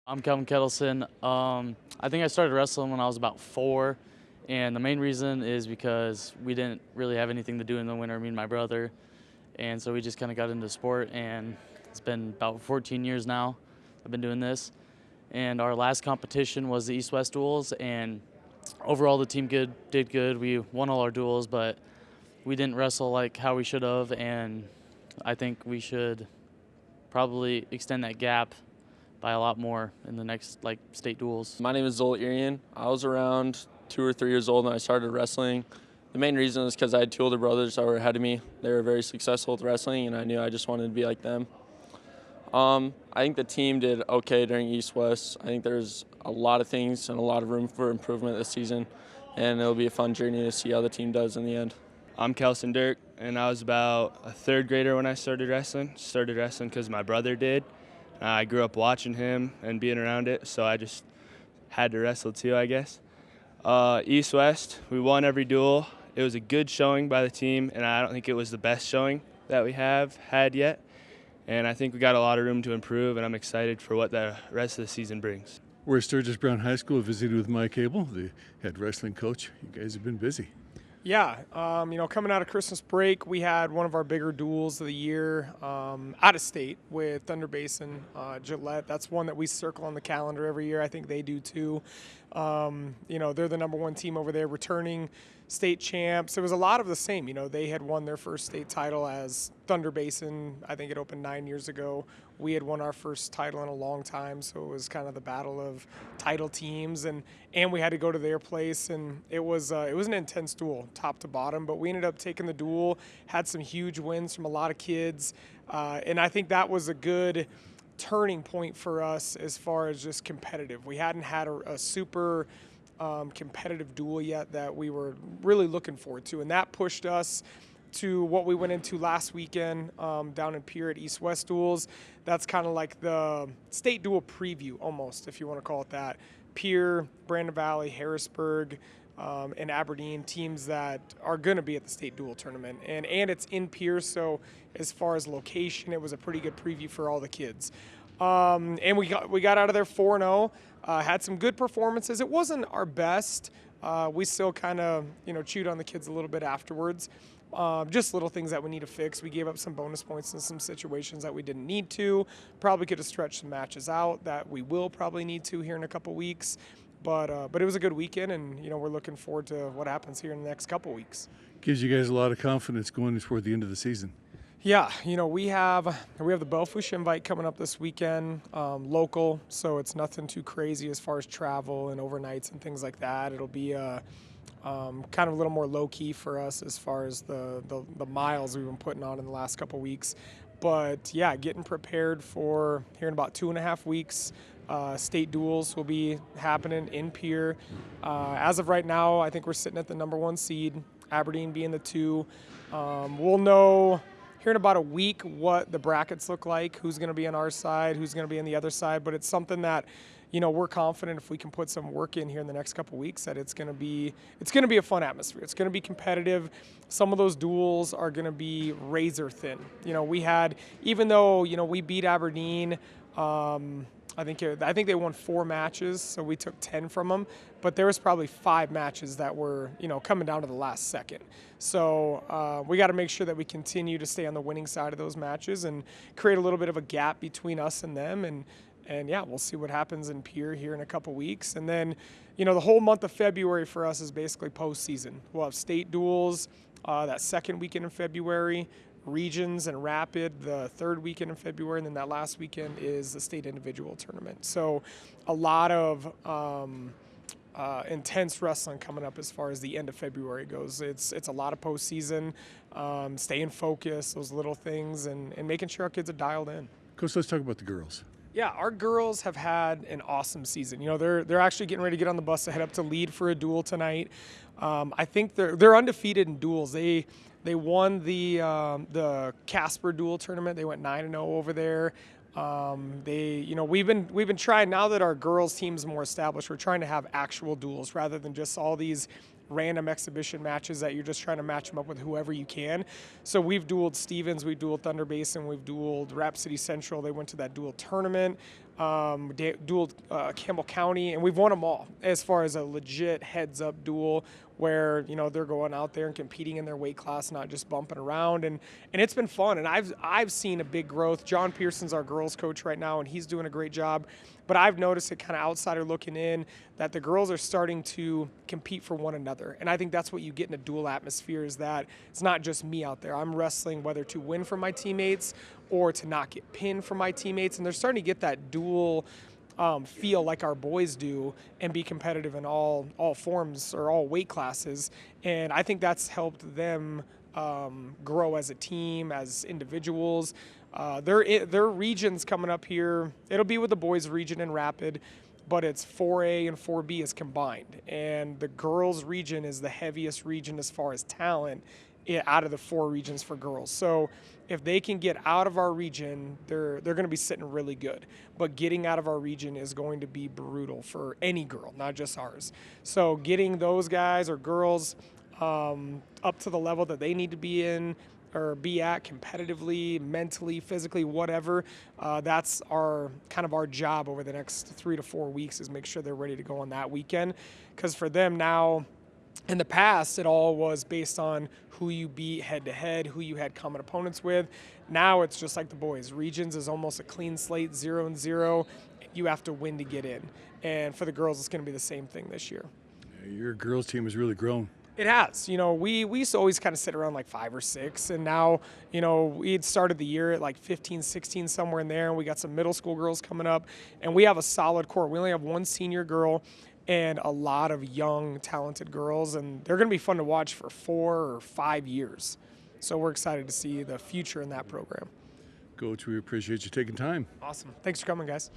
I'm Kalvin Ketelsen. I think I started wrestling when I was about 4, and the main reason is because we didn't really have anything to do in the winter, me and my brother, and so we just kind of got into sport, and it's been about 14 years now I've been doing this. And our last competition was the East-West duels, and overall the team did good. We won all our duels, but we didn't wrestle like how we should have, and I think we should probably extend that gap by a lot more in the next state duels. My name is Zhoel Irion. I was around 2 or 3 years old when I started wrestling. The main reason is because I had 2 older brothers that were ahead of me. They were very successful with wrestling, and I knew I just wanted to be like them. I think the team did okay during East-West. I think there's a lot of things and a lot of room for improvement this season, and it'll be a fun journey to see how the team does in the end. I'm Kelson Dirk, and I was about a 3rd grader when I started wrestling. Started wrestling because my brother did. I grew up watching him and being around it, so I just had to wrestle too, I guess. East-West, we won every duel. It was a good showing by the team, and I don't think it was the best showing that we have had yet. And I think we got a lot of room to improve, and I'm excited for what the rest of the season brings. We're at Sturgis Brown High School, visited with Mike Abell, the head wrestling coach. You guys have been busy. Yeah, coming out of Christmas break, we had one of our bigger duels of the year out of state with Thunder Basin, Gillette. That's one that we circle on the calendar every year. I think they do too. They're the number 1 team over there, returning state champs. It was a lot of the same. They had won their first state title as Thunder Basin. I think it opened 9 years ago. We had won our first title in a long time, so it was kind of the battle of title teams, and we had to go to their place, and it was an intense duel, top to bottom. But we ended up taking the duel, had some huge wins from a lot of kids, and I think that was a good turning point for us as far as just competitive. We hadn't had a super competitive duel yet that we were really looking forward to, and that pushed us to what we went into last weekend down in Pierre at East-West duels. That's kind of like the state duel preview almost, if you want to call it that. Pierre, Brandon Valley, Harrisburg, and Aberdeen, teams that are going to be at the state duel tournament. And it's in Pierre, so as far as location, it was a pretty good preview for all the kids. And we got out of there 4-0, had some good performances. It wasn't our best. We still kind of chewed on the kids a little bit afterwards. Just little things that we need to fix. We gave up some bonus points in some situations that we didn't need to. Probably could have stretched some matches out that we will probably need to here in a couple weeks. But it was a good weekend, and we're looking forward to what happens here in the next couple weeks. Gives you guys a lot of confidence going toward the end of the season. Yeah, we have the Belfouche invite coming up this weekend, local, so it's nothing too crazy as far as travel and overnights and things like that. It'll be kind of a little more low-key for us as far as the miles we've been putting on in the last couple weeks. But, yeah, getting prepared for here in about 2.5 weeks. State duels will be happening in Pierre. As of right now, I think we're sitting at the number 1 seed, Aberdeen being the 2. We'll know here in about a week what the brackets look like, who's going to be on our side, who's going to be on the other side. But it's something that we're confident if we can put some work in here in the next couple weeks that it's going to be a fun atmosphere. It's going to be competitive. Some of those duels are going to be razor thin. We had, even though we beat Aberdeen, I think they won 4 matches, so we took 10 from them. But there was probably 5 matches that were coming down to the last second. So we got to make sure that we continue to stay on the winning side of those matches and create a little bit of a gap between us and them. And yeah, we'll see what happens in Pierre here in a couple weeks. And then, the whole month of February for us is basically postseason. We'll have state duels that second weekend in February, regions and rapid the 3rd weekend in February, and then that last weekend is the state individual tournament. So a lot of intense wrestling coming up as far as the end of February goes. It's a lot of postseason, staying focused, those little things, and making sure our kids are dialed in. Coach, let's talk about the girls. Yeah, our girls have had an awesome season. They're actually getting ready to get on the bus to head up to Lead for a duel tonight. I think they're undefeated in duels. They won the Casper duel tournament. They went 9-0 over there. We've been trying, now that our girls team's more established, we're trying to have actual duels rather than just all these random exhibition matches that you're just trying to match them up with whoever you can. So we've dueled Stevens, we've dueled Thunder Basin, we've dueled Rapid City Central. They went to that duel tournament. Dueled Campbell County, and we've won them all as far as a legit heads-up duel where, you know, they're going out there and competing in their weight class, not just bumping around, and it's been fun. And I've seen a big growth. John Pearson's our girls coach right now, and he's doing a great job. But I've noticed it, kind of outsider looking in, that the girls are starting to compete for one another. And I think that's what you get in a dual atmosphere, is that it's not just me out there. I'm wrestling whether to win for my teammates or to not get pinned for my teammates. And they're starting to get that dual feel like our boys do and be competitive in all forms or all weight classes. And I think that's helped them grow as a team, as individuals. Their region's coming up here. It'll be with the boys' region in Rapid, but it's 4A and 4B is combined. And the girls' region is the heaviest region as far as talent out of the 4 regions for girls. So if they can get out of our region, they're going to be sitting really good. But getting out of our region is going to be brutal for any girl, not just ours. So getting those guys or girls up to the level that they need to be in or be at competitively, mentally, physically, whatever, that's our job over the next 3 to 4 weeks, is make sure they're ready to go on that weekend. Because for them now, in the past, it all was based on who you beat head-to-head, who you had common opponents with. Now it's just like the boys. Regions is almost a clean slate, 0-0. You have to win to get in. And for the girls, it's going to be the same thing this year. Your girls' team has really grown. It has. You know, we used to always kind of sit around like 5 or 6, and now, you know, we had started the year at like 15, 16, somewhere in there, and we got some middle school girls coming up, and we have a solid core. We only have 1 senior girl and a lot of young, talented girls, and they're going to be fun to watch for 4 or 5 years. So we're excited to see the future in that program. Coach, we appreciate you taking time. Awesome. Thanks for coming, guys.